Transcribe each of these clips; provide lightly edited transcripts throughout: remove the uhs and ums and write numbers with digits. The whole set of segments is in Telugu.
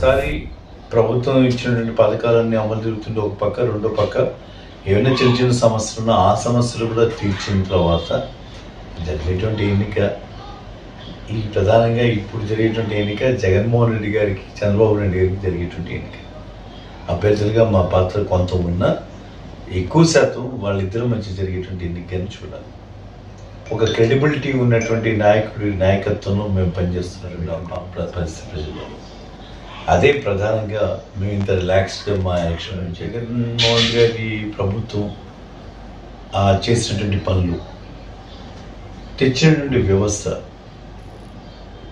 ఒకసారి ప్రభుత్వం ఇచ్చినటువంటి పథకాలన్నీ అమలు జరుగుతుంటే ఒక పక్క, రెండో పక్క ఏమైనా చిన్న చిన్న సమస్యలు ఉన్నా ఆ సమస్యలు కూడా తీర్చిన తర్వాత జరిగేటువంటి ఎన్నిక, ఈ ప్రధానంగా ఇప్పుడు జరిగేటువంటి ఎన్నిక జగన్మోహన్ రెడ్డి గారికి, చంద్రబాబు నాయుడు గారికి జరిగేటువంటి ఎన్నిక. అభ్యర్థులుగా మా పాత్ర కొంత ఉన్నా ఎక్కువ శాతం వాళ్ళిద్దరి మధ్య జరిగేటువంటి ఎన్నికని చూడాలి. ఒక క్రెడిబిలిటీ ఉన్నటువంటి నాయకుడి నాయకత్వంలో మేము పనిచేస్తున్నటువంటి పరిస్థితి ప్రజల్లో. అదే ప్రధానంగా మేము ఇంత రిలాక్స్డ్గా మా ఎలక్షన్ జగన్మోహన్ గారి ప్రభుత్వం చేసినటువంటి పనులు, తెచ్చినటువంటి వ్యవస్థ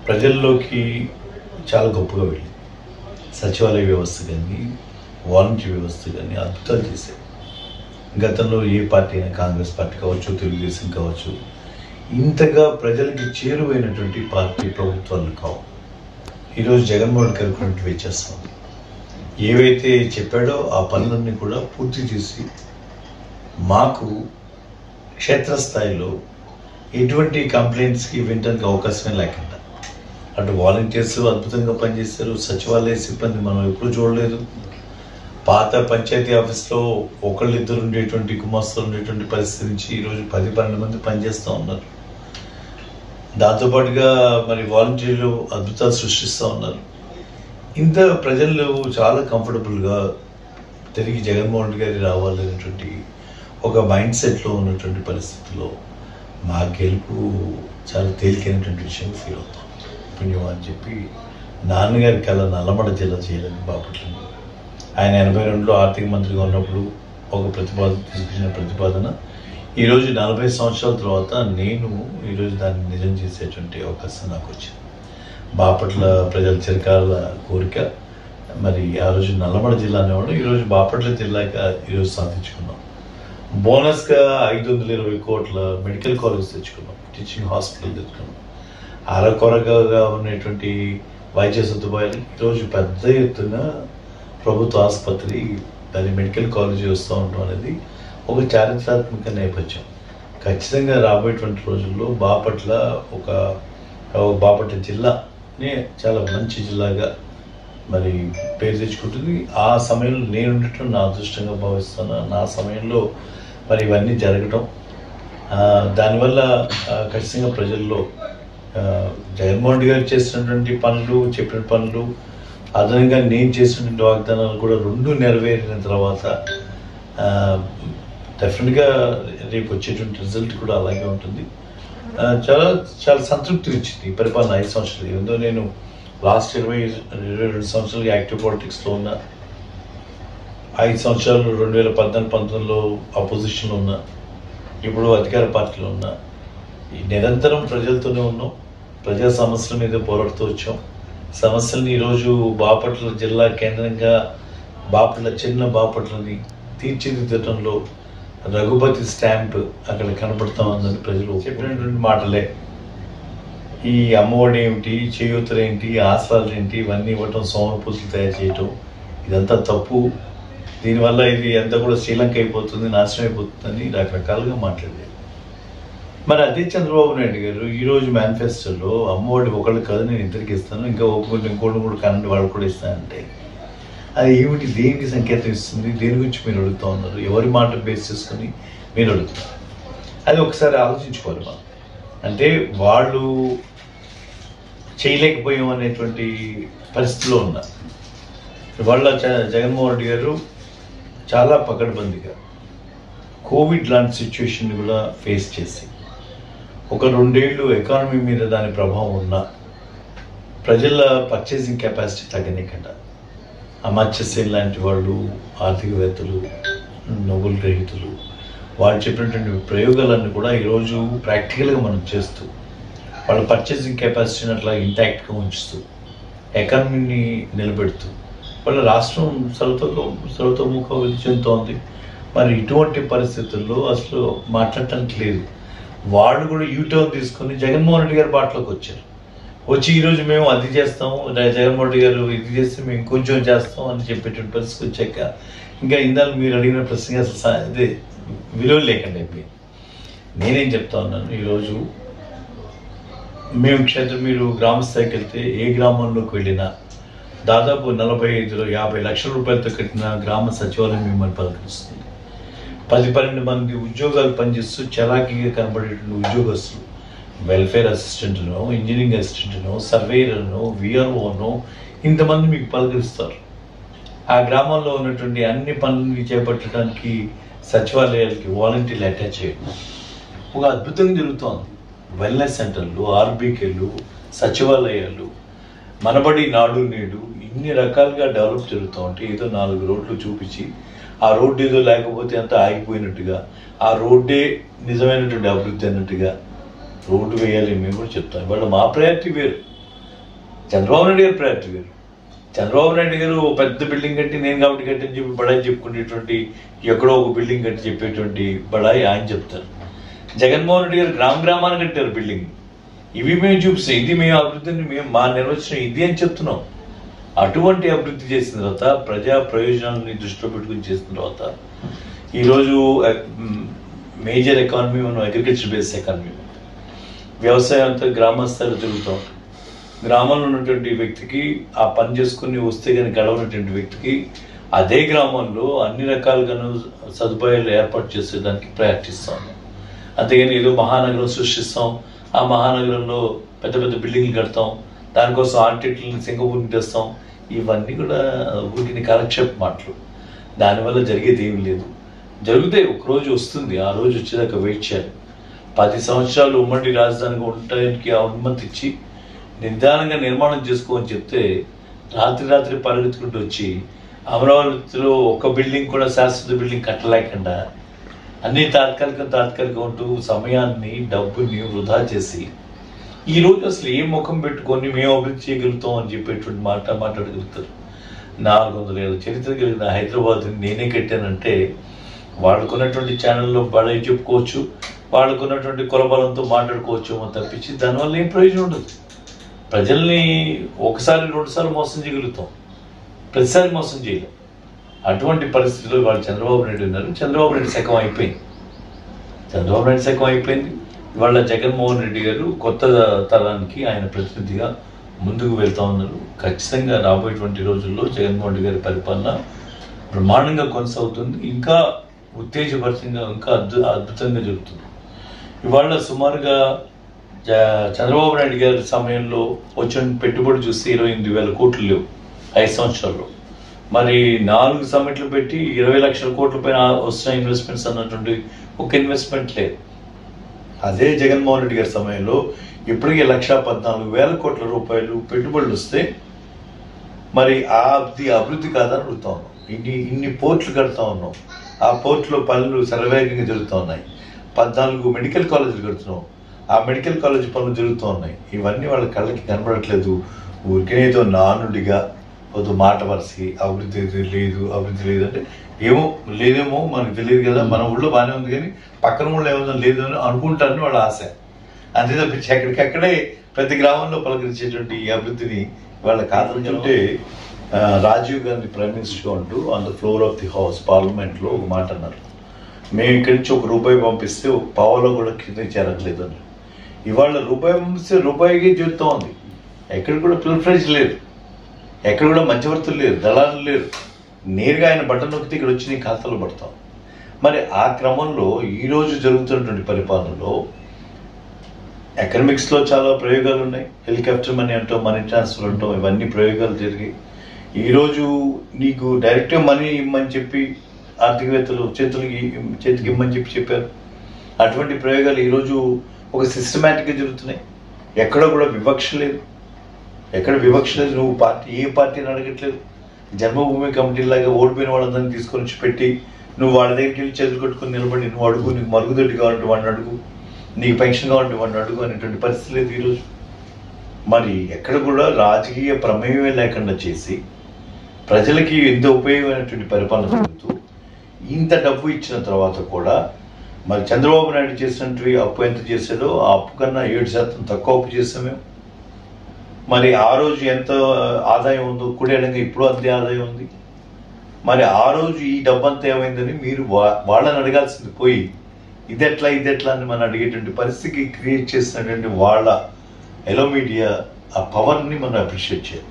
ప్రజల్లోకి చాలా గొప్పగా వెళ్ళింది. సచివాలయ వ్యవస్థ కానీ, వాలంటీర్ వ్యవస్థ కానీ అద్భుతాలు చేశాయి. గతంలో ఏ పార్టీ అయినా, కాంగ్రెస్ పార్టీ కావచ్చు, తెలుగుదేశం కావచ్చు, ఇంతగా ప్రజలకి చేరువైనటువంటి పార్టీ ప్రభుత్వాలు కావు. ఈరోజు జగన్మోహన్ గారు వేచేస్తాం. ఏవైతే చెప్పాడో ఆ పనులన్నీ కూడా పూర్తి చేసి మాకు క్షేత్రస్థాయిలో ఎటువంటి కంప్లైంట్స్కి వినడానికి అవకాశమే లేకుండా, అటు వాలంటీర్స్ అద్భుతంగా పనిచేశారు, సచివాలయ సిబ్బంది మనం ఎప్పుడు చూడలేదు. పాత పంచాయతీ ఆఫీస్లో ఒకళ్ళిద్దరు ఉండేటువంటి గుమాస్తాలు ఉండేటువంటి పరిస్థితి నుంచి ఈరోజు 10-12 మంది పనిచేస్తూ ఉన్నారు. దాంతోపాటుగా మరి వాలంటీర్లు అద్భుతాలు సృష్టిస్తూ ఉన్నారు. ఇంత ప్రజలు చాలా కంఫర్టబుల్గా తిరిగి జగన్మోహన్ రెడ్డి గారి రావాలనేటువంటి ఒక మైండ్ సెట్లో ఉన్నటువంటి పరిస్థితుల్లో మా గెలుపు చాలా తేలికైనటువంటి విషయం ఫీల్ అవుతాం. పుణ్యం అని చెప్పి నాన్నగారి కళ నల్లమడ జిల్లా చేయాలని బాపట్లని ఆయన 82లో ఆర్థిక మంత్రిగా ఉన్నప్పుడు ఒక తీసుకొచ్చిన ప్రతిపాదన ఈరోజు 40 సంవత్సరాల తర్వాత నేను ఈరోజు దాన్ని నిజం చేసేటువంటి అవకాశం నాకు వచ్చింది. బాపట్ల ప్రజల చిరకాల కోరిక. మరి ఆ రోజు నల్లమడ జిల్లా అనేవాడు, ఈరోజు బాపట్ల జిల్లాగా ఈరోజు సాధించుకున్నాం. బోనస్గా 520 కోట్ల మెడికల్ కాలేజ్ తెచ్చుకున్నాం, టీచింగ్ హాస్పిటల్ తెచ్చుకున్నాం. అరకొరగా ఉన్నటువంటి వైద్య సదుపాయాలు ఈరోజు పెద్ద ఎత్తున ప్రభుత్వ ఆసుపత్రి, దాని మెడికల్ కాలేజీ వస్తూ ఉండడం అనేది ఒక చారిత్రాత్మక నేపథ్యం. ఖచ్చితంగా రాబోయేటువంటి రోజుల్లో బాపట్ల జిల్లానే చాలా మంచి జిల్లాగా మరి పేరు తెచ్చుకుంటుంది. ఆ సమయంలో నేను ఉండటం నా అదృష్టంగా భావిస్తాను. నా సమయంలో మరి ఇవన్నీ జరగటం, దానివల్ల ఖచ్చితంగా ప్రజల్లో జగన్మోహన్ రెడ్డి గారు చేసినటువంటి పనులు, చెప్పిన పనులు, అదనంగా నేను చేసినటువంటి వాగ్దానాలు కూడా రెండు నెరవేరిన తర్వాత డెఫినెట్గా రేపు వచ్చేటువంటి రిజల్ట్ కూడా అలాగే ఉంటుంది. చాలా చాలా సంతృప్తి ఇచ్చింది ఈ పరిపాలన 5 సంవత్సరాలు. ఏందో నేను లాస్ట్ 22 సంవత్సరాలు యాక్టివ్ పాలిటిక్స్లో ఉన్నా, 5 సంవత్సరాలు 2014-19లో అపోజిషన్లో ఉన్నా, ఇప్పుడు అధికార పార్టీలో ఉన్నా. ఈ నిరంతరం ప్రజలతోనే ఉన్నాం, ప్రజా సమస్యల మీద పోరాడుతూ వచ్చాం. సమస్యల్ని ఈరోజు బాపట్ల జిల్లా కేంద్రంగా చిన్న బాపట్లని తీర్చిదిద్దటంలో రఘుపతి స్టాంప్ అక్కడ కనపడతా ఉందని ప్రజలు చెప్పినటువంటి మాటలే. ఈ అమ్మఒడి ఏమిటి, చేయూతలు ఏంటి, ఆసరాలు ఏంటి, ఇవన్నీ ఇవ్వటం, సోమరపూసలు తయారు చేయటం, ఇదంతా తప్పు. దీనివల్ల ఇది అంతా కూడా శ్రీలంక అయిపోతుంది, నాశనం అయిపోతుందని రకరకాలుగా మాట్లాడారు. మరి అదే చంద్రబాబు నాయుడు గారు ఈరోజు మేనిఫెస్టోలో అమ్మఒడి ఒకళ్ళు కాదు, నేను ఇద్దరికి ఇస్తాను, ఇంకా ఇంకోటి కూడా కరెంట్ వాళ్ళు కూడా ఇస్తానంటే అది ఏమిటి, దేనికి సంకేతం ఇస్తుంది, దేని గురించి మీరు అడుగుతూ ఉన్నారు, ఎవరి మాట బేస్ చేసుకుని మీరు అడుగుతున్నారు, అది ఒకసారి ఆలోచించుకోవాలి మనం. అంటే వాళ్ళు చేయలేకపోయాం అనేటువంటి పరిస్థితిలో ఉన్నారు. వాళ్ళ జగన్మోహన్ రెడ్డి గారు చాలా పకడ్బందీగా కోవిడ్ లాంటి సిచ్యువేషన్ కూడా ఫేస్ చేసి ఒక 2 ఏళ్ళు ఎకానమీ మీద దాని ప్రభావం ఉన్న ప్రజల పర్చేసింగ్ కెపాసిటీ తగ్గనికుండా అమర్త్య సేన్ లాంటి వాళ్ళు, ఆర్థికవేత్తలు, నోబెల్ గ్రహీతలు, వాళ్ళు చెప్పినటువంటి ప్రయోగాలన్నీ కూడా ఈరోజు ప్రాక్టికల్గా మనం చేస్తూ వాళ్ళ పర్చేసింగ్ కెపాసిటీని అట్లా ఇంటాక్ట్గా ఉంచుతూ ఎకానమీని నిలబెడుతూ వాళ్ళ రాష్ట్రం సర్వతోముఖాభివృద్ధి చెందుతోంది. మరి ఇటువంటి పరిస్థితుల్లో అసలు మాట్లాడటానికి లేదు. వాళ్ళు కూడా యూటర్న్ తీసుకొని జగన్మోహన్ రెడ్డి గారి బాటలోకి వచ్చి ఈరోజు మేము అది చేస్తాము, జగన్మోహన్ రెడ్డి గారు ఇది చేస్తే మేము కొంచెం చేస్తాం అని చెప్పేటువంటి పరిస్థితి వచ్చాక ఇంకా ఇందాక మీరు అడిగిన ప్రశ్న అసలు అదే విలువ లేకుండా అయిపోయింది. నేనేం చెప్తా ఉన్నాను, ఈరోజు మేము మీరు గ్రామ స్థాయికి వెళ్తే ఏ గ్రామంలోకి వెళ్ళినా దాదాపు 45-50 లక్షల రూపాయలతో కట్టిన గ్రామ సచివాలయం మిమ్మల్ని పలకరిస్తుంది. 10-12 మంది ఉద్యోగాలు పనిచేస్తూ చలాకీగా కనబడేటువంటి ఉద్యోగస్తులు, వెల్ఫేర్ అసిస్టెంట్నో, ఇంజనీరింగ్ అసిస్టెంట్నో, సర్వేయర్నో, విఆర్ఓనో ఇంతమంది మీకు పలకరిస్తారు. ఆ గ్రామంలో ఉన్నటువంటి అన్ని పనులని చేపట్టడానికి సచివాలయాలకి వాలంటీర్లు అటాచ్ చేయడం ఒక అద్భుతంగా జరుగుతోంది. వెల్నెస్ సెంటర్లు, ఆర్బీకేలు, సచివాలయాలు, మనబడి, నాడు నేడు ఇన్ని రకాలుగా డెవలప్ జరుగుతూ ఉంటే ఏదో 4 రోడ్లు చూపించి ఆ రోడ్డు ఏదో లేకపోతే అంతా ఆగిపోయినట్టుగా, ఆ రోడ్డే నిజమైనటువంటి అభివృద్ధి అన్నట్టుగా రోడ్డు వేయాలి మేము కూడా చెప్తాం. ఇవాళ మా ప్రయారిటీ వేరు, చంద్రబాబు నాయుడు గారి ప్రయారిటీ వేరు. చంద్రబాబు నాయుడు గారు పెద్ద బిల్డింగ్ కట్టి నేను కాబట్టి కట్టని చెప్పి బడాయి చెప్పుకునేటువంటి, ఎక్కడో ఒక బిల్డింగ్ కట్టి చెప్పేటువంటి బడాయి ఆయన చెప్తారు. జగన్మోహన్ రెడ్డి గారు గ్రామాన్ని కట్టారు బిల్డింగ్. ఇవి మేము చూపిస్తాం, ఇది మేము అభివృద్ధిని మేము మా నిర్వచనం ఇది అని చెప్తున్నాం. అటువంటి అభివృద్ధి చేసిన తర్వాత, ప్రజా ప్రయోజనాలని దృష్టిలో పెట్టుకుని చేసిన తర్వాత ఈరోజు మేజర్ ఎకానమీ మనం అగ్రికల్చర్ బేస్డ్ ఎకానమీ, వ్యవసాయం అంతా గ్రామస్థాయిలో జరుగుతాం. గ్రామంలో ఉన్నటువంటి వ్యక్తికి ఆ పని చేసుకుని వస్తే కానీ గడవనటువంటి వ్యక్తికి అదే గ్రామంలో అన్ని రకాలుగాను సదుపాయాలు ఏర్పాటు చేసేదానికి ప్రయత్నిస్తాం. అంతేగాని ఏదో మహానగరం సృష్టిస్తాం, ఆ మహానగరంలో పెద్ద పెద్ద బిల్డింగ్లు కడతాం, దానికోసం ఆర్కిటెక్టులను సింగపూర్ని తెస్తాం, ఇవన్నీ కూడా ఊరికి కాలక్షేప మాటలు. దానివల్ల జరిగేది ఏమి లేదు. జరిగితే ఒకరోజు వస్తుంది, ఆ రోజు వచ్చేదాకా వెయిట్ చేయాలి. 10 సంవత్సరాలు ఉమ్మడి రాజధానిగా ఉండటానికి అనుమతి ఇచ్చి నిదానంగా నిర్మాణం చేసుకోమని చెప్తే రాత్రి పరిగెత్తుకుంటూ వచ్చి అమరావతిలో ఒక బిల్డింగ్ కూడా శాశ్వత బిల్డింగ్ కట్టలేకుండా అన్ని తాత్కాలికం ఉంటూ సమయాన్ని, డబ్బుని వృధా చేసి ఈరోజు అసలు ఏ ముఖం పెట్టుకొని మేము అభివృద్ధి చేయగలుగుతాం అని చెప్పేటువంటి మాట్లాడగలుగుతారు. 400 ఏళ్ళ చరిత్ర కలిగిన హైదరాబాద్ని నేనే కట్టానంటే వాళ్ళకున్నటువంటి ఛానల్లో బడాయి చెప్పుకోవచ్చు, వాళ్ళకున్నటువంటి కులబలంతో మాట్లాడుకోవచ్చు తప్పించి దానివల్ల ఏం ప్రయోజనం ఉండదు. ప్రజల్ని 1-2 సార్లు మోసం చేయగలుగుతాం, ప్రతిసారి మోసం చేయలేం. అటువంటి పరిస్థితుల్లో వాళ్ళు చంద్రబాబు నాయుడు ఉన్నారు. చంద్రబాబు నాయుడు శకం అయిపోయింది. ఇవాళ జగన్మోహన్ రెడ్డి గారు కొత్త తరానికి ఆయన ప్రతినిధిగా ముందుకు వెళ్తా ఉన్నారు. ఖచ్చితంగా రాబోయేటువంటి రోజుల్లో జగన్మోహన్ రెడ్డి గారి పరిపాలన బ్రహ్మాండంగా కొనసాగుతుంది. ఇంకా ఉత్తేజభరితంగా, ఇంకా అద్భుతంగా జరుగుతుంది. ఇవాళ సుమారుగా చంద్రబాబు నాయుడు గారి సమయంలో వచ్చిన పెట్టుబడి చూస్తే 28,000 కోట్లు లేవు 5 సంవత్సరాల్లో. మరి 4 సమ్మిట్లు పెట్టి 20 లక్షల కోట్ల పైన వస్తున్న ఇన్వెస్ట్మెంట్స్ అన్నటువంటి ఒక ఇన్వెస్ట్మెంట్ లేదు. అదే జగన్మోహన్ రెడ్డి గారి సమయంలో ఇప్పటికే 1,14,000 కోట్ల రూపాయలు పెట్టుబడులు వస్తే మరి ఆ అభివృద్ధి కాదని అడుగుతా ఉన్నాం. ఇన్ని పోర్ట్లు కడుతూ ఉన్నాం, ఆ పోర్టులో పనులు శరవేగంగా జరుగుతూ ఉన్నాయి. 14 మెడికల్ కాలేజీలు కడుతున్నాం, ఆ మెడికల్ కాలేజీ పనులు జరుగుతూ ఉన్నాయి. ఇవన్నీ వాళ్ళ కళ్ళకి కనబడట్లేదు. ఊరికేదో నానుడిగా కొద్ది మాట వరసి అభివృద్ధి లేదు అంటే లేదేమో మనకు తెలియదు కదా, మన ఊళ్ళో బాగానే ఉంది కానీ పక్కన ఊళ్ళో ఏమో లేదు అని అనుకుంటారని వాళ్ళ ఆశ. అంతే తప్పించి ఎక్కడికక్కడే ప్రతి గ్రామంలో పలకరించేటువంటి ఈ అభివృద్ధిని వాళ్ళ కాదంటే రాజీవ్ గాంధీ ప్రైమ్ మినిస్టర్గా ఉంటూ on the floor of the house పార్లమెంట్లో ఒక మాట అన్నారు, మేము ఇక్కడి నుంచి ₹1 పంపిస్తే ఒక పావులో కూడా కింద చేరట్లేదు అని. ఇవాళ ₹1 పంపిస్తే రూపాయికి జీవితం ఉంది. ఎక్కడ కూడా ప్రిఫరెన్స్ లేదు, ఎక్కడ కూడా మధ్యవర్తులు లేరు, దళాలు లేరు. నేరుగా ఆయన బటన్ నొక్కితే ఇక్కడ వచ్చి నీ ఖాతాలో పడతాం. మరి ఆ క్రమంలో ఈరోజు జరుగుతున్నటువంటి పరిపాలనలో ఎకనామిక్స్లో చాలా ప్రయోగాలు ఉన్నాయి. హెలికాప్టర్ మనీ అంటాం, మనీ ట్రాన్స్ఫర్ అంటాం, ఇవన్నీ ప్రయోగాలు జరిగాయి. ఈరోజు నీకు డైరెక్ట్గా మనీ ఇమ్మని చెప్పి ఆర్థికవేత్తలు చేతికి ఇమ్మని చెప్పారు. అటువంటి ప్రయోగాలు ఈరోజు ఒక సిస్టమేటిక్గా జరుగుతున్నాయి. ఎక్కడ కూడా వివక్ష లేదు. నువ్వు ఏ పార్టీని అడగట్లేదు. జన్మభూమి కమిటీలాగా ఓడిపోయిన వాళ్ళందరినీ తీసుకొని వచ్చి పెట్టి నువ్వు వాళ్ళ దగ్గరికి వెళ్ళి చేతులు కట్టుకుని నిలబడి నువ్వు అడుగు, నీకు మరుగుదొడ్డి కావాలంటే వాడిని అడుగు, నీకు పెన్షన్ కావాలంటే వాడిని అడుగు అనేటువంటి పరిస్థితి లేదు ఈరోజు. మరి ఎక్కడ కూడా రాజకీయ ప్రమేయమే లేకుండా చేసి ప్రజలకి ఎంత ఉపయోగమైనటువంటి పరిపాలన జరుగుతూ ఇంత డబ్బు ఇచ్చిన తర్వాత కూడా మరి చంద్రబాబు నాయుడు చేసినటువంటి అప్పు ఎంత చేశాడో ఆ అప్పు కన్నా 7% తక్కువ అప్పు చేసాం మేము. మరి ఆ రోజు ఎంత ఆదాయం ఉందో కుడేడంగా ఇప్పుడు అంతే ఆదాయం ఉంది. మరి ఆ రోజు ఈ డబ్బంతా ఏమైందని మీరు వాళ్ళని అడగాల్సింది పోయి ఇదెట్లా అని మనం అడిగేటువంటి పరిస్థితికి క్రియేట్ చేసినటువంటి వాళ్ళ ఎలో మీడియా ఆ పవర్ని మనం అప్రిషియేట్ చేయాలి.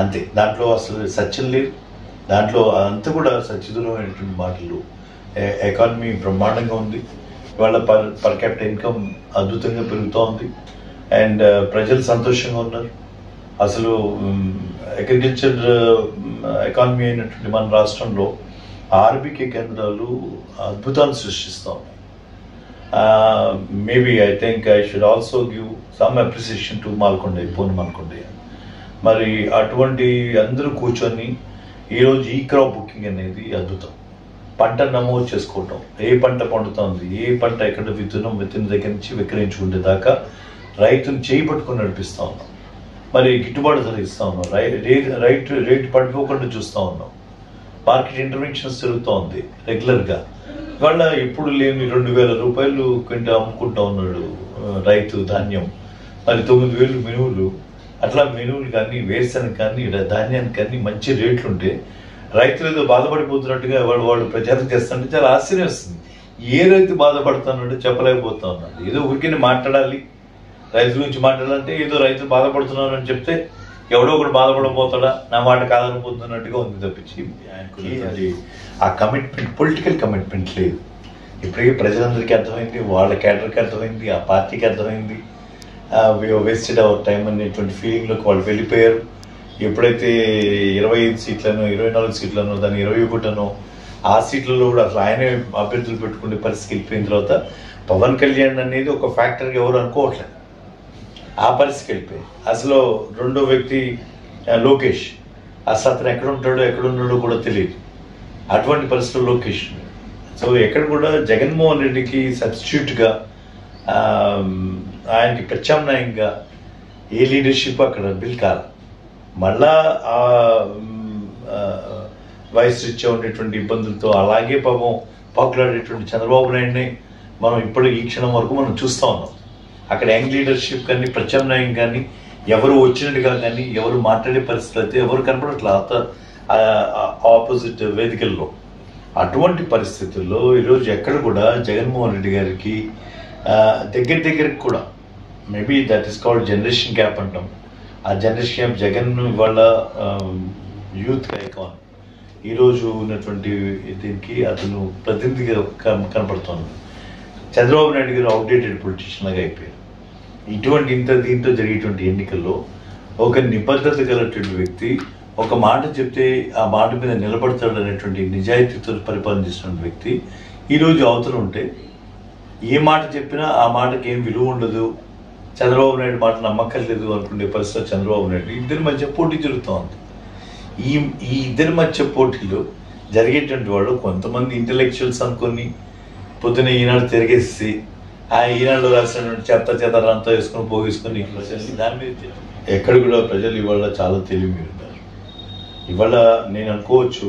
అంతే. దాంట్లో అసలు సత్యం లేదు. దాంట్లో అంతా కూడా సత్యదూరమైనటువంటి మాటలు. ఎకానమీ బ్రహ్మాండంగా ఉంది. ఇవాళ పర్ క్యాపిటల్ ఇన్కమ్ అద్భుతంగా పెరుగుతూ ఉంది. అండ్ ప్రజలు సంతోషంగా ఉన్నారు. అసలు అగ్రికల్చర్ ఎకానమీ అయినటువంటి మన రాష్ట్రంలో ఆర్బీకే కేంద్రాలు అద్భుతాలు సృష్టిస్తూ ఉన్నాయి. Maybe I think I should also give some appreciation to Purna Malkondaiah. మరి అటువంటి అందరూ కూర్చొని ఈరోజు ఈ క్రాప్ బుకింగ్ అనేది అద్భుతం. పంట నమోదు చేసుకోవటం, ఏ పంట పండుతుంది, ఏ పంట ఎక్కడ విత్తిన దగ్గర నుంచి విక్రయించుకునే దాకా రైతును చేయి పట్టుకొని నడిపిస్తూ ఉన్నాం. మరి గిట్టుబాటు ధర ఇస్తూ ఉన్నాం. రేటు పడిపోకుండా చూస్తూ ఉన్నాం. మార్కెట్ ఇంటర్వెన్షన్స్ జరుగుతూ ఉంది రెగ్యులర్గా. ఇవాళ ఎప్పుడు లేని 2000 రూపాయలు కింద అమ్ముకుంటా ఉన్నాడు రైతు ధాన్యం. మరి 9000 మినువులు. అట్లా మినువులు కానీ, వేరుశనగ కానీ, ధాన్యానికి కానీ మంచి రేట్లు ఉంటే రైతులు ఏదో బాధపడిపోతున్నట్టుగా వాడు ప్రచారం చేస్తుంటే చాలా ఆశ్చర్యం వస్తుంది. ఏ రైతు బాధపడుతున్నాడో చెప్పలేకపోతా ఉన్నాడు. ఏదో ఊరికే మాట్లాడాలి, రైతు గురించి మాట్లాడాలంటే ఏదో రైతులు బాధపడుతున్నాడు అని చెప్తే ఎవడో ఒకటి బాధపడబోతాడా, నా మాట కాదనిపోతున్నట్టుగా ఉంది తప్పించి అది ఆ కమిట్మెంట్, పొలిటికల్ కమిట్మెంట్ లేదు. ఇప్పటికీ ప్రజలందరికీ అర్థమైంది, వాళ్ళ క్యాడర్కి అర్థమైంది, ఆ పార్టీకి అర్థమైంది. వేస్టెడ్ అవర్ టైం అనేటువంటి ఫీలింగ్లోకి వాళ్ళు వెళ్ళిపోయారు. ఎప్పుడైతే 25 సీట్లను 24 సీట్లను దాన్ని 21 ఆ సీట్లలో కూడా అసలు ఆయనే అభ్యర్థులు పెట్టుకునే పరిస్థితికి వెళ్ళిపోయిన తర్వాత పవన్ కళ్యాణ్ అనేది ఒక ఫ్యాక్టర్గా ఎవరు అనుకోవట్లేదు. ఆ పరిస్థితికి వెళ్ళిపోయింది. అసలు రెండో వ్యక్తి లోకేష్, అసలు అతను ఎక్కడున్నాడో కూడా తెలియదు. అటువంటి పరిస్థితుల్లో లోకేష్. సో ఎక్కడ కూడా జగన్మోహన్ రెడ్డికి సబ్స్టిట్యూట్గా, ఆయనకి ప్రత్యామ్నాయంగా ఏ లీడర్షిప్ అక్కడ బిల్ కాదు. మళ్ళా ఆ వయసు రీత్యా ఉండేటువంటి ఇబ్బందులతో అలాగే పాపం పాకులాడేటువంటి చంద్రబాబు నాయుడిని మనం ఇప్పుడు ఈ క్షణం వరకు మనం చూస్తూ ఉన్నాం. అక్కడ యంగ్ లీడర్షిప్ కానీ, ప్రత్యామ్నాయం కానీ, ఎవరు వచ్చినట్టుగా కానీ, ఎవరు మాట్లాడే పరిస్థితులు అయితే ఎవరు కనపడట్లేదు ఆపోజిట్ వేదికల్లో. అటువంటి పరిస్థితుల్లో ఈరోజు ఎక్కడ కూడా జగన్మోహన్ రెడ్డి గారికి దగ్గరికి కూడా maybe that is called generation gap అంటాం. ఆ జనరేషన్ గ్యాప్ జగన్ వాళ్ళ యూత్ ఐకాన్ ఈరోజు ఉన్నటువంటి దీనికి అతను ప్రతినిధిగా కనపడుతున్నాడు. చంద్రబాబు నాయుడు గారు అవుట్డేటెడ్ పొలిటీషియన్ లాగా అయిపోయారు. దీంతో జరిగేటువంటి ఎన్నికల్లో ఒక నిబద్ధత గలటువంటి వ్యక్తి ఒక మాట చెప్తే ఆ మాట మీద నిలబడతాడు అనేటువంటి నిజాయితీతో పరిపాలన చేసినటువంటి వ్యక్తి ఈరోజు అవతల ఉంటే ఏ మాట చెప్పినా ఆ మాటకి ఏం విలువ ఉండదు, చంద్రబాబు నాయుడు మాట నమ్మకలేదు అనుకునే పరిస్థితి చంద్రబాబు నాయుడు. ఇద్దరి మధ్య పోటీ జరుగుతూ ఉంది. ఈ ఇద్దరి మధ్య పోటీలో జరిగేటువంటి వాళ్ళు కొంతమంది ఇంటలెక్చువల్స్ అనుకొని పొద్దున ఈనాడు తిరిగేసి ఆ ఈనాడు రాసినటువంటి చెత్త రంతా వేసుకొని పోగేసుకొని దాని మీద ఎక్కడ కూడా ప్రజలు ఇవాళ చాలా తెలివి ఉన్నారు. ఇవాళ నేను అనుకోవచ్చు,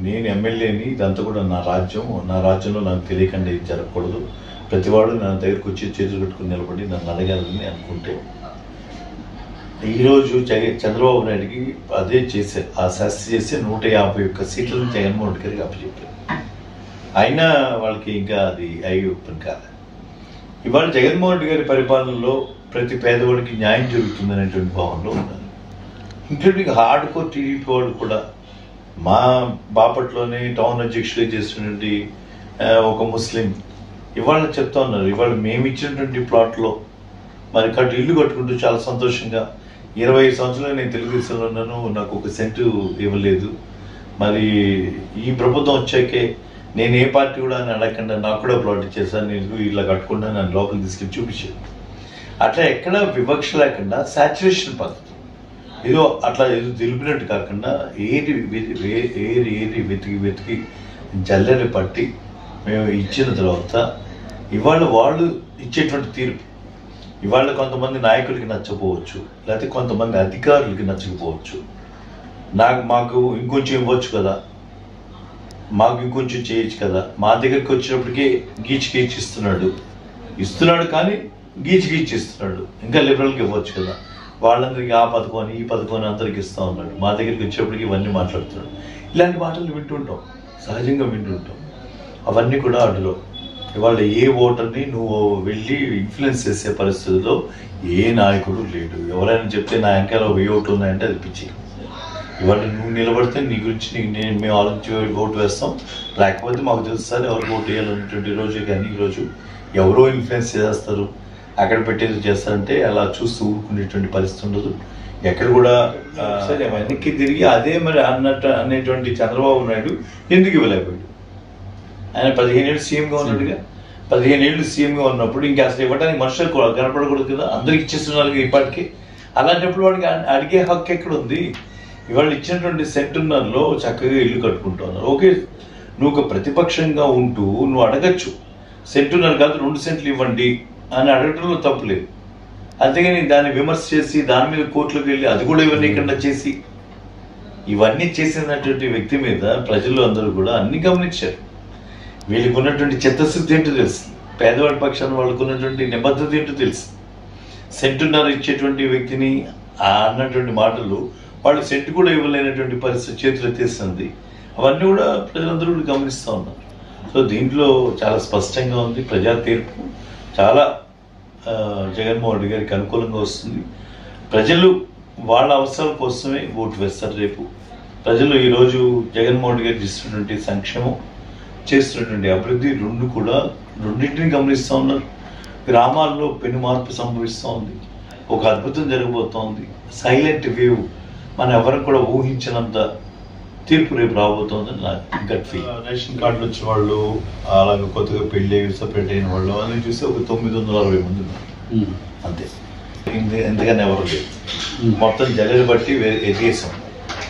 నేను ఎమ్మెల్యేని, ఇదంతా కూడా నా రాజ్యంలో నాకు తెలియకుండా ఇది జరగకూడదు, ప్రతివాడు నా దగ్గరకు వచ్చి చేతులు కట్టుకుని నిలబడి నన్ను అడగాలని అనుకుంటే ఈరోజు చంద్రబాబు నాయుడికి అదే చేశారు. ఆ శాస్త్రి చేసి 151 సీట్లను జగన్మోహన్ రెడ్డి గారికి అప్పచెప్పారు. అయినా వాళ్ళకి ఇంకా అది ఓపెన్ కాదు. ఇవాళ జగన్మోహన్ రెడ్డి గారి పరిపాలనలో ప్రతి పేదవాడికి న్యాయం జరుగుతుందనేటువంటి భావనలో ఉన్నారు. ఇంక్లూడింగ్ హార్డ్ కోర్ టీడీపీ వాళ్ళు కూడా. మా బాపట్లోనే టౌన్ అధ్యక్షులు చేసినటువంటి ఒక ముస్లిం ఇవాళ చెప్తా ఉన్నారు, ఇవాళ మేము ఇచ్చినటువంటి ప్లాట్లో మరి ఇల్లు కట్టుకుంటూ చాలా సంతోషంగా 25 సంవత్సరాలు నేను తెలుగుదేశంలో ఉన్నాను, నాకు ఒక సెంటు ఇవ్వలేదు, మరి ఈ ప్రభుత్వం వచ్చాకే నేను ఏ పార్టీ కూడా అని అడగకుండా నాకు కూడా ప్లాట్ ఇచ్చేసాను, నేను ఇలా కట్టుకుంటా నన్ను లోపలికి తీసుకెళ్ళి చూపించాను. అట్లా ఎక్కడ వివక్ష లేకుండా సాచురేషన్ పద్ధతి ఏదో అట్లా ఏదో తెలిపినట్టు కాకుండా ఏది వెతికి జల్లెలు పట్టి మేము ఇచ్చిన తర్వాత ఇవాళ వాళ్ళు ఇచ్చేటువంటి తీర్పు ఇవాళ కొంతమంది నాయకులకి నచ్చపోవచ్చు, లేకపోతే కొంతమంది అధికారులకి నచ్చకపోవచ్చు. మాకు ఇంకొంచెం ఇవ్వచ్చు కదా, మాకు ఇంకొంచెం చేయొచ్చు కదా, మా దగ్గరికి వచ్చినప్పటికీ గీచి ఇస్తున్నాడు కానీ గీచి ఇస్తున్నాడు, ఇంకా లిబరల్కి ఇవ్వచ్చు కదా, వాళ్ళందరికీ ఆ పథకం ఈ పథకం అందరికి ఇస్తూ ఉన్నాడు, మా దగ్గరికి వచ్చేప్పటికి ఇవన్నీ మాట్లాడుతున్నాడు. ఇలాంటి మాటలు వింటుంటాం, సహజంగా వింటుంటాం. అవన్నీ కూడా అడ్డులో ఇవాళ ఏ ఓటర్ని నువ్వు వెళ్ళి ఇన్ఫ్లుయెన్స్ చేసే పరిస్థితుల్లో ఏ నాయకుడు లేడు. ఎవరైనా చెప్తే నా వెనకాల 1000 ఓట్లు ఉన్నాయంటే అది పిచ్చి. ఇవాళ నువ్వు నిలబడితే నీ గురించి మేము ఆలోచించి ఓటు వేస్తాం, లేకపోతే మాకు తెలుసు సార్ ఎవరికి ఓటు వేయాలన్నటువంటి రోజు. కానీ ఈరోజు ఎవరో ఇన్ఫ్లుయెన్స్ చేస్తారు, అక్కడ పెట్టేది చేస్తారంటే అలా చూస్తూ ఊరుకునేటువంటి పరిస్థితి ఉండదు. ఎక్కడ కూడా సరే వెనక్కి తిరిగి అదే మరి అనేటువంటి చంద్రబాబు నాయుడు ఎందుకు ఇవ్వలేకపోయాడు? ఆయన 15 ఏళ్ళు సీఎంగా ఉన్నాడుగా. 15 ఏళ్ళు సీఎంగా ఉన్నప్పుడు ఇంకా అసలు ఇవ్వడానికి మనుషులకు కనపడకూడదు కదా, అందరికి ఇచ్చేస్తున్నారు ఇప్పటికీ. అలాంటప్పుడు వాడికి అడిగే హక్కు ఎక్కడ ఉంది? ఇవాళ ఇచ్చినటువంటి సెంటున్నర్లో చక్కగా ఇల్లు కట్టుకుంటున్నారు. ఓకే, నువ్వు ఒక ప్రతిపక్షంగా ఉంటూ నువ్వు అడగచ్చు, సెంటున్నర కాదు 2 సెంట్లు ఇవ్వండి అని అడగటంలో తప్పులేదు. అంతేగాని దాన్ని విమర్శ చేసి దాని మీద కోర్టులకు వెళ్ళి అది కూడా ఇవ్వనీయకుండా చేసి ఇవన్నీ చేసినటువంటి వ్యక్తి మీద ప్రజలు అందరూ కూడా అన్ని గమనించారు. వీళ్ళకి ఉన్నటువంటి చిత్తశుద్ధి ఏంటో తెలుసు, పేదవాడి పక్షాన వాళ్ళకు ఉన్నటువంటి నిబద్ధత ఏంటో తెలుసు. సెంటున్నర ఇచ్చేటువంటి వ్యక్తిని అన్నటువంటి మాటలు వాళ్ళు సెంటు కూడా ఇవ్వలేనటువంటి పరిస్థితి చేతులు ఎత్తేస్తుంది. అవన్నీ కూడా ప్రజలందరూ కూడా గమనిస్తూ ఉన్నారు. సో దీంట్లో చాలా స్పష్టంగా ఉంది, ప్రజా తీర్పు చాలా జగన్మోహన్ రెడ్డి గారికి అనుకూలంగా వస్తుంది. ప్రజలు వాళ్ళ అవసరాల కోసమే ఓటు వేస్తారు రేపు. ప్రజలు ఈరోజు జగన్మోహన్ రెడ్డి గారు చేస్తున్నటువంటి సంక్షేమం, చేస్తున్నటువంటి అభివృద్ధి రెండింటిని గమనిస్తూ ఉన్నారు. గ్రామాల్లో పెను మార్పు సంభవిస్తూ ఉంది, ఒక అద్భుతం జరగబోతోంది. సైలెంట్ వేవ్ మనం ఎవరికి కూడా ఊహించినంత తీర్పు రేపు రాబోతోందని నా గట్ ఫీల్. రేషన్ కార్డులు వచ్చిన వాళ్ళు, అలాగే కొత్తగా పెళ్లి సపరేట్ అయిన వాళ్ళు అని చూస్తే ఒక 960 మంది ఉన్నారు అంతే. ఎందుకని ఎవరు లేదు, మొత్తం జల్లెలు బట్టి ఎదిగేసాం.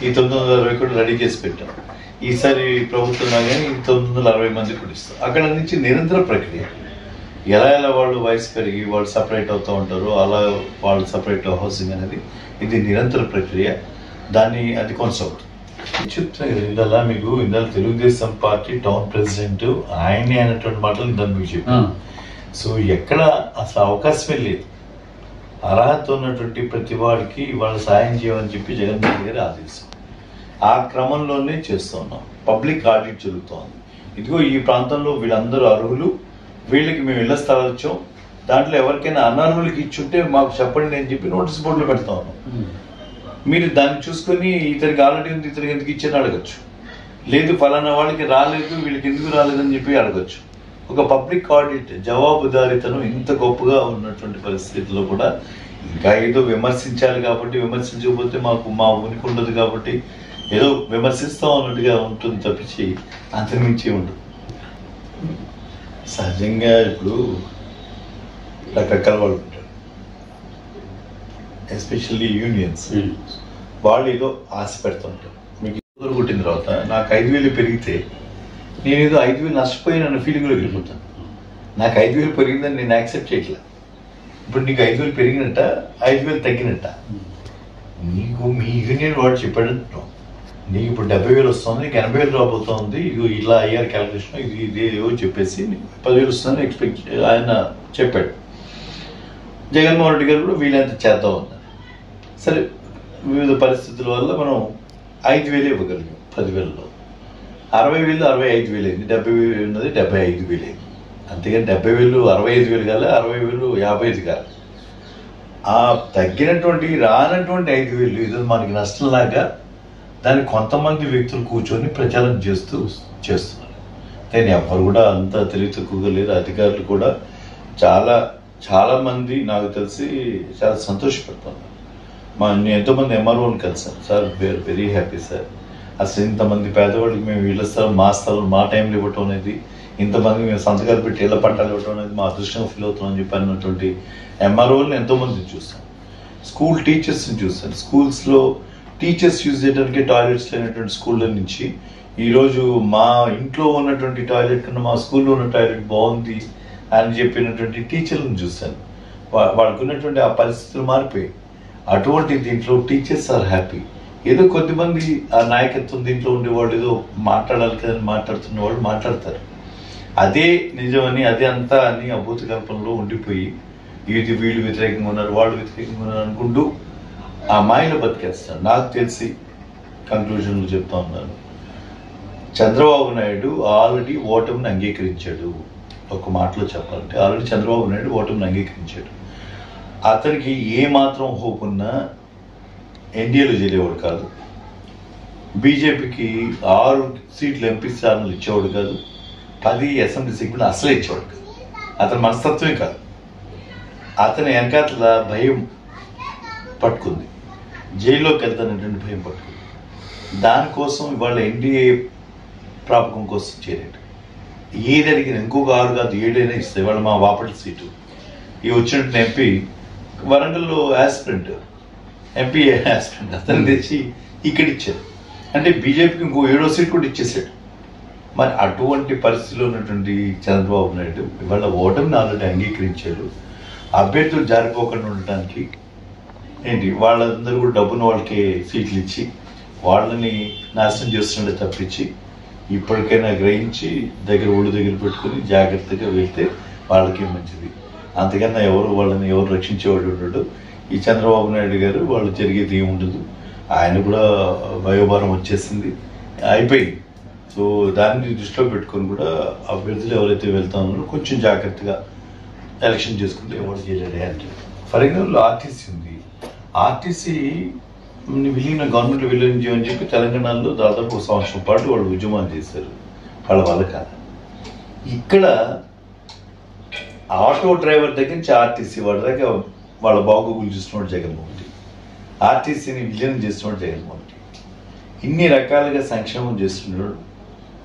ఈ 960 కూడా రెడీ చేసి పెట్టాం. ఈసారి ప్రభుత్వం కానీ 960 మంది కూడా ఇస్తాం. అక్కడ నుంచి నిరంతర ప్రక్రియ, ఎలా వాళ్ళు వయసు పెరిగి వాళ్ళు సపరేట్ అవుతూ ఉంటారో అలా వాళ్ళు సపరేట్ హౌసింగ్ అనేది ఇది నిరంతర ప్రక్రియ. అది కొనసాగుతుంది. చెప్తున్నా కదా ఇందాల మీకు, ఇందాల తెలుగుదేశం పార్టీ టౌన్ ప్రెసిడెంట్ ఆయనే అనేటువంటి మాటలు ఇందాక మీకు చెప్పాను. సో ఎక్కడ అసలు అవకాశమే లేదు. అర్హత ఉన్నటువంటి ప్రతి వాడికి ఇవాళ సాయం చేయమని చెప్పి జగన్మోహన్ గారి ఆదేశం. ఆ క్రమంలోనే చేస్తూ ఉన్నాం. పబ్లిక్ ఆడిట్ జరుగుతోంది. ఇదిగో ఈ ప్రాంతంలో వీళ్ళందరూ అర్హులు, వీళ్ళకి మేము ఇళ్ల స్థలాలు ఇచ్చాం, దాంట్లో ఎవరికైనా అనర్హులకి ఇచ్చుంటే మాకు చెప్పండి అని చెప్పి నోటీస్ బోర్డులో పెడతా ఉన్నాం. మీరు దాన్ని చూసుకొని ఇతనికి ఆల్రెడీ ఉంది, ఇతనికి ఎందుకు ఇచ్చారని అడగచ్చు. లేదు ఫలానా వాళ్ళకి రాలేదు, వీళ్ళకి ఎందుకు రాలేదని చెప్పి అడగచ్చు. ఒక పబ్లిక్ ఆడిట్ జవాబుదారీతనం ఇంత గొప్పగా ఉన్నటువంటి పరిస్థితుల్లో కూడా ఇంకా ఏదో విమర్శించాలి కాబట్టి, విమర్శించకపోతే మా ఉనికి ఉండదు కాబట్టి ఏదో విమర్శిస్తూ ఉన్నట్టుగా ఉంటుంది తప్పించి అంతకుమించి ఉండదు. సహజంగా ఇప్పుడు రకరకాల వాళ్ళు ఉంటారు, ఎస్పెషల్లీ యూనియన్స్. వాళ్ళు ఏదో ఆశ పెడుతుంటారు. మీకు కొట్టిన తర్వాత నాకు 5,000 పెరిగితే నేను ఏదో 5,000 నష్టపోయిన ఫీలింగ్లో వెళ్ళిపోతాను. నాకు 5,000 పెరిగిందని నేను యాక్సెప్ట్ చేయట్లా. ఇప్పుడు నీకు 5,000 పెరిగినట్ట, 5,000 తగ్గినట్ట. నీకు మీ యూనియన్ వాడు చెప్పాడంటున్నావు, నీకు ఇప్పుడు 70,000 వస్తుంది, నీకు 80,000 రాబోతుంది, ఇది ఇలా అయ్యారు క్యాలిక్యులేషన్, ఇది ఏవో చెప్పేసి 10,000 వస్తుందని ఎక్స్పెక్ట్ ఆయన చెప్పాడు. జగన్మోహన్ రెడ్డి గారు కూడా వీళ్ళంత చేద్దాం అన్నారు. సరే, వివిధ పరిస్థితుల వల్ల మనం 5,000 ఇవ్వగలిగాం. 10,000లో 60,000 65,000 అయింది, 70,000 ఉన్నది 75,000 అయింది. అంతేగాని 70,000 65,000 కాలే, 60,000 55 కాలే. ఆ తగ్గినటువంటి రానటువంటి 5,000 ఇది మనకి నష్టంలాగా దాన్ని కొంతమంది వ్యక్తులు కూర్చొని ప్రచారం చేస్తున్నారు. నేను ఎవరు కూడా అంత తెలివి తక్కువగా లేదు. అధికారులు కూడా చాలా మంది నాకు తెలిసి చాలా సంతోషపడుతున్నారు. నేను ఎంతోమంది ఎంఆర్ఓని కలిసాను. Sir we are very happy sir, అసలు ఇంతమంది పేదవాళ్ళకి మేము ఇళ్ల స్థలం మా టైంలో ఇవ్వటం అనేది, ఇంతమంది మేము సంతకాలు పెట్టి ఇళ్ల పట్టాలు ఇవ్వటం అనేది మా అదృష్టంగా ఫీల్ అవుతామని చెప్పి అన్నటువంటి ఎంఆర్ఓని ఎంతోమందిని చూసాను. స్కూల్ టీచర్స్ని చూసాను. స్కూల్స్లో టీచర్స్ యూజ్ చేయడానికి టాయిలెట్స్ లేనటువంటి స్కూళ్ళ నుంచి ఈరోజు మా ఇంట్లో ఉన్నటువంటి టాయిలెట్ కన్నా మా స్కూల్లో ఉన్న టాయిలెట్ బాగుంది అని చెప్పినటువంటి టీచర్లను చూశాను. వాళ్ళకు ఉన్నటువంటి ఆ పరిస్థితులు మారిపోయాయి. అటువంటి దీంట్లో టీచర్స్ ఆర్ హ్యాపీ. ఏదో కొద్దిమంది ఆ నాయకత్వం దీంట్లో ఉండేవాళ్ళు ఏదో మాట్లాడాలి కదని మాట్లాడుతున్న వాళ్ళు మాట్లాడతారు. అదే నిజమని, అదే అంతా అని అభూత కల్పనలో ఉండిపోయి ఇది వీళ్ళు వ్యతిరేకంగా ఉన్నారు, వాళ్ళు వ్యతిరేకంగా ఉన్నారు అనుకుంటూ ఆ మాయలో బతికేస్తాడు. నాకు తెలిసి కంక్లూజన్లు చెప్తా ఉన్నాను, చంద్రబాబు నాయుడు ఆల్రెడీ ఓటమిని అంగీకరించాడు. ఒక మాటలో చెప్పాలంటే ఆల్రెడీ చంద్రబాబు నాయుడు ఓటమిని అంగీకరించాడు. అతనికి ఏ మాత్రం హోప్ ఉన్నా ఎన్డీఏలో చేరేవాడు కాదు, బీజేపీకి 6 సీట్లు ఎంపీ స్థానాలు ఇచ్చేవాడు కాదు, 10 అసెంబ్లీ సీట్లు అసలే ఇచ్చేవాడు కాదు. అతని మనస్తత్వమే కాదు, అతని వెనకాతల భయం పట్టుకుంది, జైల్లోకి వెళ్తానటువంటి భయం పట్టుకుంది. దానికోసం ఇవాళ ఎన్డీఏ ప్రాపకం కోసం చేరాడు. ఏది అడిగిన ఇంకొక 6 కాదు 7 అయినా ఇస్తాయి. ఇవాళ మా వాపటి సీటు ఈ వచ్చినట్టు ఎంపీ వరంగల్లో యాస్పిరెంట్, ఎంపీ యాస్పిరెంట్ అతను తెచ్చి ఇక్కడ ఇచ్చారు. అంటే బీజేపీకి ఇంకో 7వ సీట్ కూడా ఇచ్చేసాడు. మరి అటువంటి పరిస్థితిలో ఉన్నటువంటి చంద్రబాబు నాయుడు ఇవాళ ఓటమిని ఆల్రెడీ అంగీకరించాడు. అభ్యర్థులు జారిపోకుండా ఉండటానికి ఏంటి వాళ్ళందరూ కూడా డబ్బున్న వాళ్ళకి సీట్లు ఇచ్చి వాళ్ళని నాశనం చేస్తుండే తప్పించి ఇప్పటికైనా గ్రహించి ఒళ్ళు దగ్గర పెట్టుకుని జాగ్రత్తగా వెళ్తే వాళ్ళకి మంచిది. అంతకన్నా వాళ్ళని ఎవరు రక్షించేవాడు ఉండడు. ఈ చంద్రబాబు నాయుడు గారు వాళ్ళు జరిగేది ఏముండదు. ఆయన కూడా వయోభారం వచ్చేసింది, అయిపోయింది. సో దాన్ని దృష్టిలో పెట్టుకొని కూడా అభ్యర్థులు ఎవరైతే వెళ్తా ఉన్నారో కొంచెం జాగ్రత్తగా ఎలక్షన్ చేసుకుంటే ఎవరు చేయలేడే అంటే. ఫర్ ఎగ్జాంపుల్ ఆర్టీసీ ఉంది. ఆర్టీసీ గవర్నమెంట్ విలీనం చేయమని చెప్పి తెలంగాణలో దాదాపు 1 సంవత్సరం పాటు వాళ్ళు ఉద్యమాలు చేశారు. వాళ్ళ వల్ల కాదు. ఇక్కడ ఆటో డ్రైవర్ దగ్గర నుంచి ఆర్టీసీ వాడి దాకా వాళ్ళ బాగోగులు చూస్తున్నాడు జగన్మోహన్ రెడ్డి. ఆర్టీసీని విలీనం చేస్తున్నాడు జగన్మోహన్ రెడ్డి. ఇన్ని రకాలుగా సంక్షేమం చేస్తున్నాడు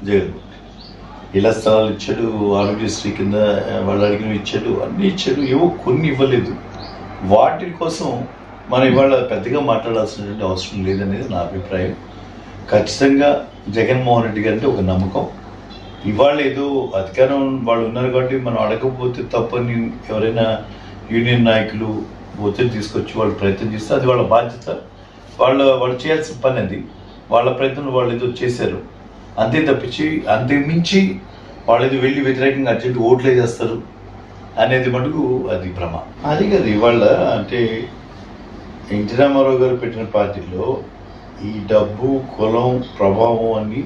జగన్మోహన్ రెడ్డి. ఇళ్ల స్థలాలు ఇచ్చాడు, ఆరోగ్యశ్రీ కింద వాళ్ళు అడిగినవి ఇచ్చాడు, అన్నీ ఇచ్చాడు. ఏవో కొన్ని ఇవ్వలేదు. వాటి కోసం మనం ఇవాళ పెద్దగా మాట్లాడాల్సినటువంటి అవసరం లేదనేది నా అభిప్రాయం. ఖచ్చితంగా జగన్మోహన్ రెడ్డి గారి ఒక నమ్మకం. ఇవాళ ఏదో అధికారం వాళ్ళు ఉన్నారు కాబట్టి మనం అడగకపోతే తప్పని ఎవరైనా యూనియన్ నాయకులు ఒత్తిడి తీసుకొచ్చి వాళ్ళు ప్రయత్నం చేస్తే అది వాళ్ళ బాధ్యత. వాళ్ళు చేయాల్సిన పని అది. వాళ్ళ ప్రయత్నం వాళ్ళు ఏదో చేశారు అంతే తప్పించి అంతకు మించి వాళ్ళు ఏదో వెళ్ళి వ్యతిరేకంగా అర్జెంట్ ఓట్లే చేస్తారు అనేది మటుకు అది భ్రమ. అది కదా ఇవాళ అంటే ఎన్టీ రామారావు గారు పెట్టిన పార్టీలో ఈ డబ్బు, కులం, ప్రభావం అన్ని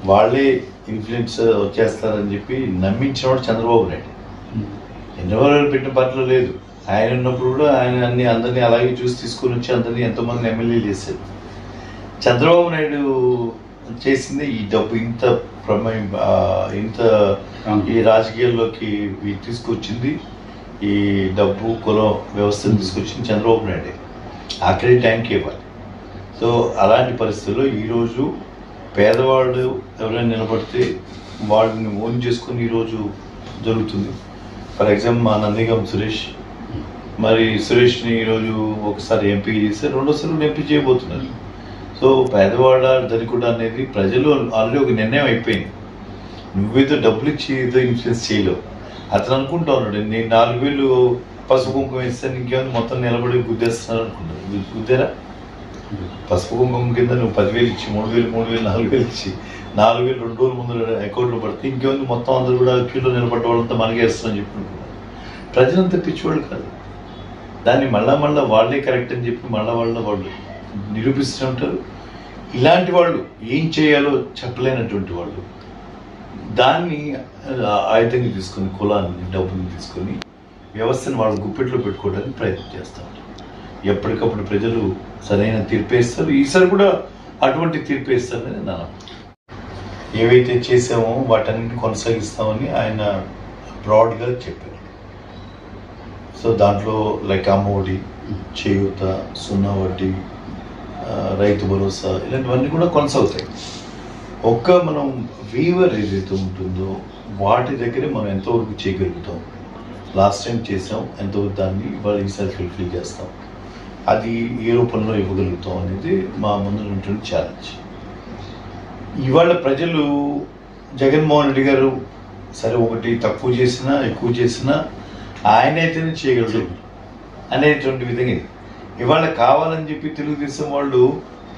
వాళ్ళే ఇన్ఫ్లుయెన్స్ చేస్తారని చెప్పి నమ్మించినవాడు చంద్రబాబు నాయుడు. చంద్రబాబు నాయుడు పెట్టిన పార్టీలో లేదు. ఆయన ఉన్నప్పుడు కూడా ఆయన అందరినీ అలాగే చూసి తీసుకొని వచ్చి అందరినీ ఎంతోమంది ఎమ్మెల్యేలు చేశారు. చంద్రబాబు నాయుడు చేసింది ఈ డబ్బు ఇంత ఈ రాజకీయాల్లోకి తీసుకొచ్చింది, ఈ డబ్బు కులం వ్యవస్థను తీసుకొచ్చింది చంద్రబాబు నాయుడే. ఆ క్రెడిట్ ఆయనకి ఇవ్వాలి. సో అలాంటి పరిస్థితుల్లో ఈరోజు పేదవాడు ఎవరైనా నిలబడితే వాళ్ళని ఓన్ చేసుకుని ఈరోజు జరుగుతుంది. ఫర్ ఎగ్జాంపుల్ మా నందిగం సురేష్, మరి సురేష్ని ఈరోజు ఒకసారి ఎంపీ చేస్తే రెండోసారి ఎంపీ చేయబోతున్నారు. సో పేదవాడ ధనికుడు అనేది ప్రజలు ఆల్రెడీ ఒక నిర్ణయం అయిపోయింది. నువ్వేదో డబ్బులు ఇచ్చి ఏదో ఇన్ఫ్లుయెన్స్ చేయలేవు. అతను అనుకుంటా ఉన్నాడు నేను 4,000 పసుపు కుంకుమ ఇస్తాను ఇంకేమైనా మొత్తం నిలబడి గుద్దేస్తున్నారు అనుకుంటారు. గుద్దేరా? పసుపు కుంకుమ కింద నువ్వు 10,000 ఇచ్చి 3,000, 4,000 ఇచ్చి 4,000 2 రోజుల ముందు అకౌంట్లో పడితే ఇంకేముంది మొత్తం అందరూ కూడా క్యూలో నిలబడ్డ వాళ్ళంతా మనకే ఇస్తామని చెప్పి అనుకున్నారు. ప్రజలంతా పిచ్చివాళ్ళు కాదు. దాన్ని మళ్ళా వాళ్ళే కరెక్ట్ అని చెప్పి వాళ్ళు నిరూపిస్తూ ఉంటారు. ఇలాంటి వాళ్ళు ఏం చేయాలో చెప్పలేనటువంటి వాళ్ళు దాన్ని ఆయుధంగా తీసుకొని కులాన్ని డబ్బుని తీసుకొని వ్యవస్థను వాళ్ళ గుప్పెట్లో పెట్టుకోవడానికి ప్రయత్నం చేస్తూ ఉంటారు. ఎప్పటికప్పుడు ప్రజలు సరైన తీర్పేస్తారు. ఈసారి కూడా అటువంటి తీర్పేస్తారని నా నమ్మకం. ఏవైతే చేసామో వాటన్నిటిని కొనసాగిస్తామని ఆయన బ్రాడ్గా చెప్పారు. సో దాంట్లో లైక్ అమ్మఒడి, చేయూత, 0 వడ్డీ, రైతు భరోసా ఇలాంటివన్నీ కూడా కొనసాగుతాయి. మనం వీవర్ ఏదైతే ఉంటుందో వాటి దగ్గరే మనం ఎంతవరకు చేయగలుగుతాం, లాస్ట్ టైం చేసాం ఎంతవరకు దాన్ని ఇవాళ ఈసారి ఫుల్ఫిల్ చేస్తాం, అది ఏ రూపంలో ఇవ్వగలుగుతాం అనేది మా ముందు ఉన్నటువంటి ఛాలెంజ్. ఇవాళ ప్రజలు జగన్మోహన్ రెడ్డి గారు సరే ఒకటి తక్కువ చేసినా ఎక్కువ చేసినా ఆయనైతేనే చేయగలరు అనేటువంటి విధంగా ఇవాళ కావాలని చెప్పి తెలుగుదేశం వాళ్ళు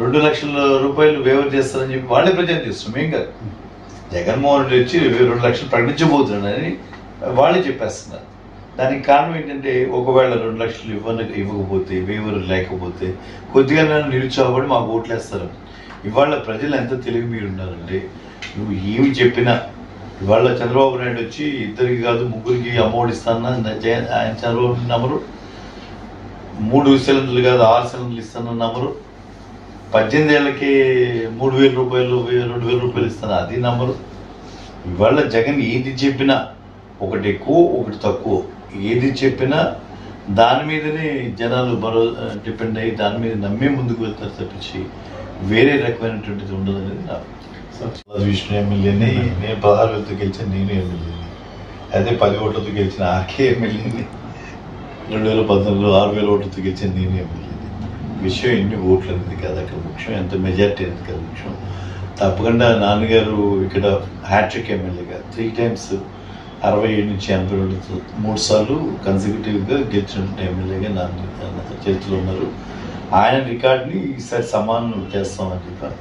2 లక్షల రూపాయలు వేవర్ చేస్తారని చెప్పి వాళ్ళే ప్రచారం చేస్తున్నాం. ఏం కాదు, జగన్మోహన్ రెడ్డి వచ్చి 2 లక్షలు ప్రకటించబోతున్నాడని వాళ్ళే చెప్పేస్తున్నారు. దానికి కారణం ఏంటంటే ఒకవేళ 2 లక్షలు ఇవ్వకపోతే వేవర్ లేకపోతే కొద్దిగా నిరుత్సాహపడి మాకు ఓట్లేస్తారు. ఇవాళ ప్రజలు ఎంత తెలివి మీరు ఉన్నారంటే నువ్వు ఏమి చెప్పినా ఇవాళ చంద్రబాబు నాయుడు వచ్చి 2కి కాదు 3కి అమ్మఒడి ఇస్తానన్నా ఆయన చంద్రబాబు నమ్మరు. 3 సిలిండర్లు కాదు 6 సిలిండర్లు ఇస్తానని నమ్మరు. 18 ఏళ్ళకి 3,000 రూపాయలు 2,000 రూపాయలు ఇస్తాను, అది నమ్మరు. ఇవాళ జగన్ ఏది చెప్పినా ఒకటి ఎక్కువ ఒకటి తక్కువ, ఏది చెప్పినా దాని మీదనే జనాలు డిపెండ్ అయ్యి దాని మీద నమ్మే ముందుకు వెళ్తారు తప్పించి వేరే రకమైనటువంటిది ఉండదు అనేది నా విష్ణు ఎమ్మెల్యేని. నేను 16 వేలతో గెలిచిన నేను ఎమ్మెల్యేని, అదే 10 ఓట్లతో గెలిచిన ఆర్కే ఎమ్మెల్యేని, 2014లో 6,000 ఓట్లతో గెలిచిన నేను ఎమ్మెల్యేని. విషయం ఎన్ని ఓట్లు అనేది కాదు అక్కడ ముఖ్యం, ఎంత మెజార్టీ అనేది కాదు ముఖ్యం. తప్పకుండా నాన్నగారు ఇక్కడ హ్యాట్రిక్ ఎమ్మెల్యేగా 3 times 67 నుంచి 82 3 సార్లు కన్సిక్యూటివ్గా గెలిచినటువంటి ఎమ్మెల్యేగా నా చేతిలో ఉన్నారు. ఆయన రికార్డుని ఈసారి సమానం చేస్తామని చెప్పారు.